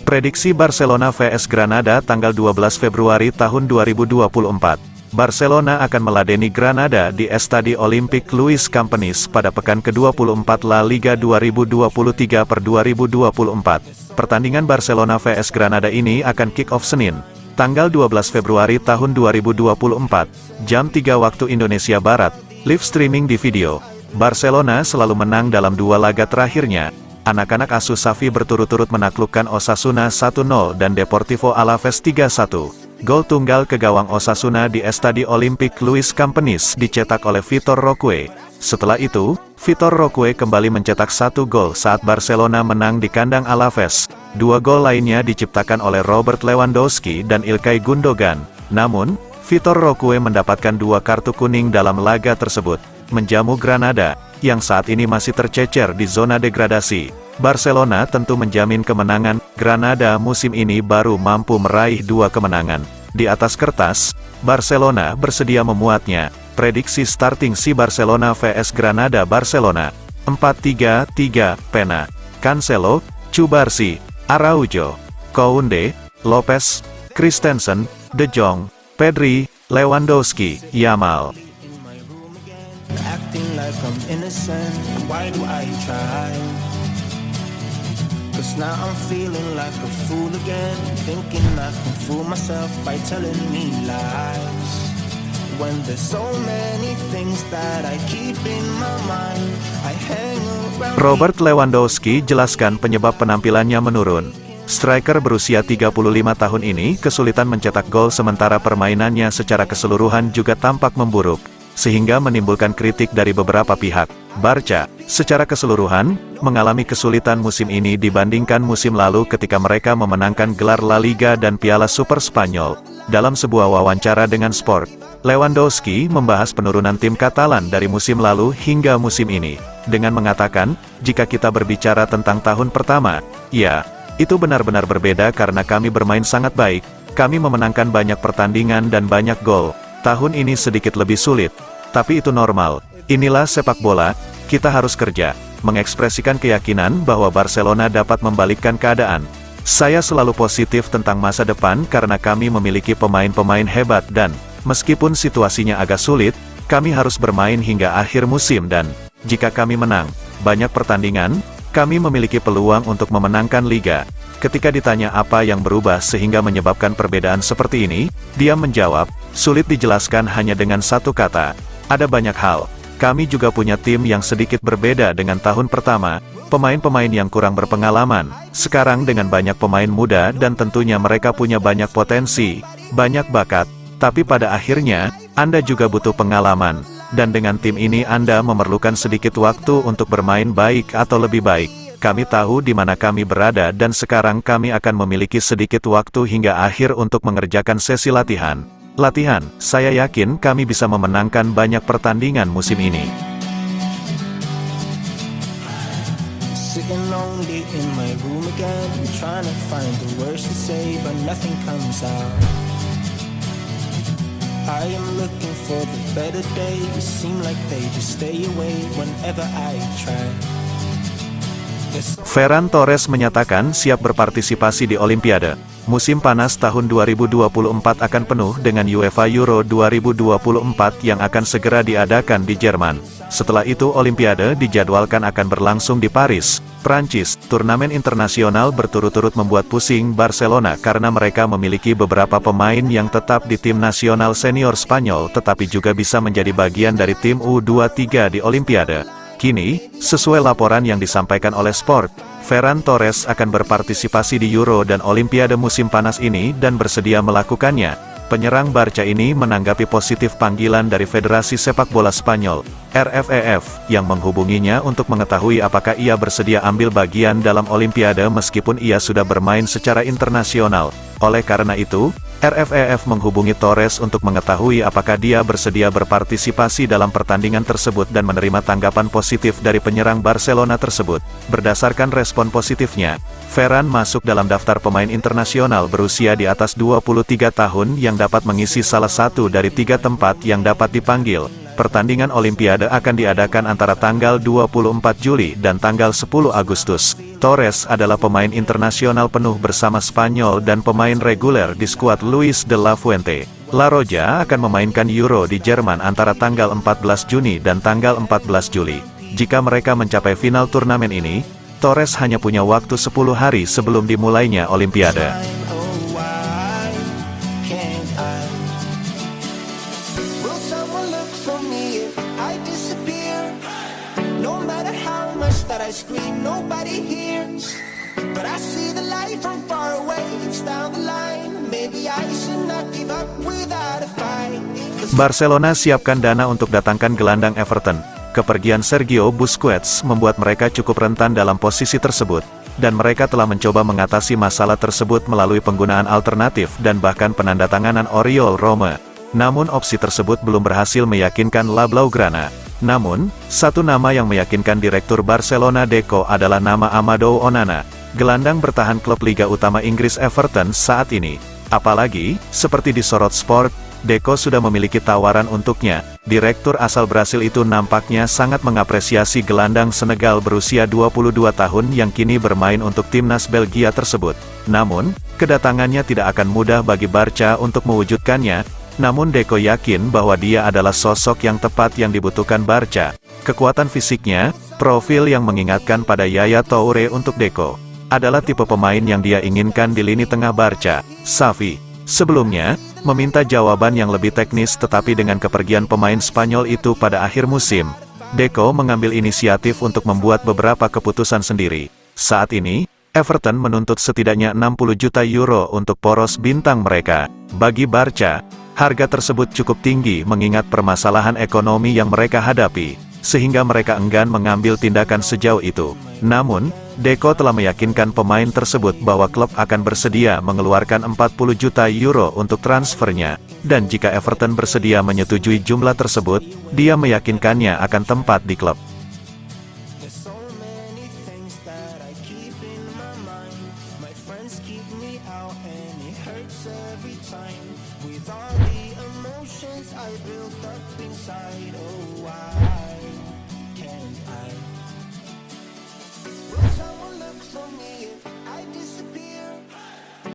Prediksi Barcelona vs Granada tanggal 12 Februari tahun 2024. Barcelona akan meladeni Granada di Estadi Olympique Luis Companys pada pekan ke-24 La Liga 2023/2024. Pertandingan Barcelona vs Granada ini akan kick-off Senin, tanggal 12 Februari tahun 2024, jam 3 waktu Indonesia Barat, live streaming di video. Barcelona selalu menang dalam dua laga terakhirnya. Anak-anak asuh Xavi berturut-turut menaklukkan Osasuna 1-0 dan Deportivo Alaves 3-1. Gol tunggal ke gawang Osasuna di Estadi Olympique Luis Companys dicetak oleh Vitor Roque. Setelah itu, Vitor Roque kembali mencetak 1 gol saat Barcelona menang di kandang Alaves. 2 gol lainnya diciptakan oleh Robert Lewandowski dan Ilkay Gundogan. Namun, Vitor Roque mendapatkan 2 kartu kuning dalam laga tersebut, menjamu Granada, yang saat ini masih tercecer di zona degradasi. Barcelona tentu menjamin kemenangan. Granada musim ini baru mampu meraih 2 kemenangan. Di atas kertas, Barcelona bersedia memuatnya. Prediksi starting si Barcelona vs Granada: Barcelona 4-3-3, Pena, Cancelo, Cubarsí, Araujo, Koundé, Lopez, Christensen, De Jong, Pedri, Lewandowski, Yamal. Acting like I'm innocent, why do I try? Cause now I'm feeling like a fool again, thinking I can fool myself by telling me lies. When there's so many things that I keep in my mind, I hang around. Robert Lewandowski jelaskan penyebab penampilannya menurun. Striker berusia 35 tahun ini kesulitan mencetak gol sementara permainannya secara keseluruhan juga tampak memburuk, sehingga menimbulkan kritik dari beberapa pihak. Barca, secara keseluruhan, mengalami kesulitan musim ini dibandingkan musim lalu ketika mereka memenangkan gelar La Liga dan Piala Super Spanyol. Dalam sebuah wawancara dengan Sport, Lewandowski membahas penurunan tim Katalan dari musim lalu hingga musim ini, dengan mengatakan, jika kita berbicara tentang tahun pertama, ya, itu benar-benar berbeda karena kami bermain sangat baik, kami memenangkan banyak pertandingan dan banyak gol. Tahun ini sedikit lebih sulit, tapi itu normal. Inilah sepak bola, kita harus kerja, mengekspresikan keyakinan bahwa Barcelona dapat membalikkan keadaan. Saya selalu positif tentang masa depan karena kami memiliki pemain-pemain hebat dan, meskipun situasinya agak sulit, kami harus bermain hingga akhir musim dan, jika kami menang banyak pertandingan, kami memiliki peluang untuk memenangkan liga. Ketika ditanya apa yang berubah sehingga menyebabkan perbedaan seperti ini, dia menjawab, sulit dijelaskan hanya dengan satu kata. Ada banyak hal. Kami juga punya tim yang sedikit berbeda dengan tahun pertama, pemain-pemain yang kurang berpengalaman. Sekarang dengan banyak pemain muda dan tentunya mereka punya banyak potensi, banyak bakat, tapi pada akhirnya, Anda juga butuh pengalaman. Dan dengan tim ini Anda memerlukan sedikit waktu untuk bermain baik atau lebih baik. Kami tahu di mana kami berada dan sekarang kami akan memiliki sedikit waktu hingga akhir untuk mengerjakan sesi latihan. Saya yakin kami bisa memenangkan banyak pertandingan musim ini. Sitting lonely in my room again, trying to find the words to say, but nothing comes out. I am looking for the better days, seem like they just stay away whenever I try. Ferran Torres menyatakan siap berpartisipasi di Olimpiade. Musim panas tahun 2024 akan penuh dengan UEFA Euro 2024 yang akan segera diadakan di Jerman. Setelah itu Olimpiade dijadwalkan akan berlangsung di Paris, Prancis. Turnamen internasional berturut-turut membuat pusing Barcelona karena mereka memiliki beberapa pemain yang tetap di tim nasional senior Spanyol tetapi juga bisa menjadi bagian dari tim U23 di Olimpiade. Kini, sesuai laporan yang disampaikan oleh Sport, Ferran Torres akan berpartisipasi di Euro dan Olimpiade musim panas ini dan bersedia melakukannya. Penyerang Barca ini menanggapi positif panggilan dari Federasi Sepak Bola Spanyol, RFEF, yang menghubunginya untuk mengetahui apakah ia bersedia ambil bagian dalam Olimpiade meskipun ia sudah bermain secara internasional. Oleh karena itu, RFEF menghubungi Torres untuk mengetahui apakah dia bersedia berpartisipasi dalam pertandingan tersebut dan menerima tanggapan positif dari penyerang Barcelona tersebut. Berdasarkan respon positifnya, Ferran masuk dalam daftar pemain internasional berusia di atas 23 tahun yang dapat mengisi salah satu dari 3 tempat yang dapat dipanggil. Pertandingan Olimpiade akan diadakan antara tanggal 24 Juli dan tanggal 10 Agustus. Torres adalah pemain internasional penuh bersama Spanyol dan pemain reguler di skuad Luis de la Fuente. La Roja akan memainkan Euro di Jerman antara tanggal 14 Juni dan tanggal 14 Juli. Jika mereka mencapai final turnamen ini, Torres hanya punya waktu 10 hari sebelum dimulainya Olimpiade. Oh, why can't I? Will someone look for me if I disappear? No matter how much that I scream, nobody hears. But I see the light from far away, it's down the line. Maybe I should not give up without a fight. Barcelona siapkan dana untuk datangkan gelandang Everton. Kepergian Sergio Busquets membuat mereka cukup rentan dalam posisi tersebut, dan mereka telah mencoba mengatasi masalah tersebut melalui penggunaan alternatif dan bahkan penandatanganan Oriol Rome. Namun opsi tersebut belum berhasil meyakinkan La Blaugrana. Namun, satu nama yang meyakinkan direktur Barcelona Deco adalah nama Amadou Onana, gelandang bertahan klub Liga Utama Inggris Everton saat ini. Apalagi, seperti disorot Sport, Deco sudah memiliki tawaran untuknya. Direktur asal Brasil itu nampaknya sangat mengapresiasi gelandang Senegal berusia 22 tahun yang kini bermain untuk timnas Belgia tersebut. Namun, kedatangannya tidak akan mudah bagi Barca untuk mewujudkannya. Namun Deco yakin bahwa dia adalah sosok yang tepat yang dibutuhkan Barca. Kekuatan fisiknya, profil yang mengingatkan pada Yaya Toure untuk Deco, adalah tipe pemain yang dia inginkan di lini tengah Barca. Xavi sebelumnya meminta jawaban yang lebih teknis, tetapi dengan kepergian pemain Spanyol itu pada akhir musim, Deco mengambil inisiatif untuk membuat beberapa keputusan sendiri. Saat ini, Everton menuntut setidaknya 60 juta euro untuk poros bintang mereka. Bagi Barca, harga tersebut cukup tinggi mengingat permasalahan ekonomi yang mereka hadapi, sehingga mereka enggan mengambil tindakan sejauh itu. Namun, Deco telah meyakinkan pemain tersebut bahwa klub akan bersedia mengeluarkan 40 juta euro untuk transfernya, dan jika Everton bersedia menyetujui jumlah tersebut, dia meyakinkannya akan tempat di klub. There's so many things that I keep in my mind. My friends keep me out and it hurts every time. With all the emotions I built up inside, oh why can't I? Will someone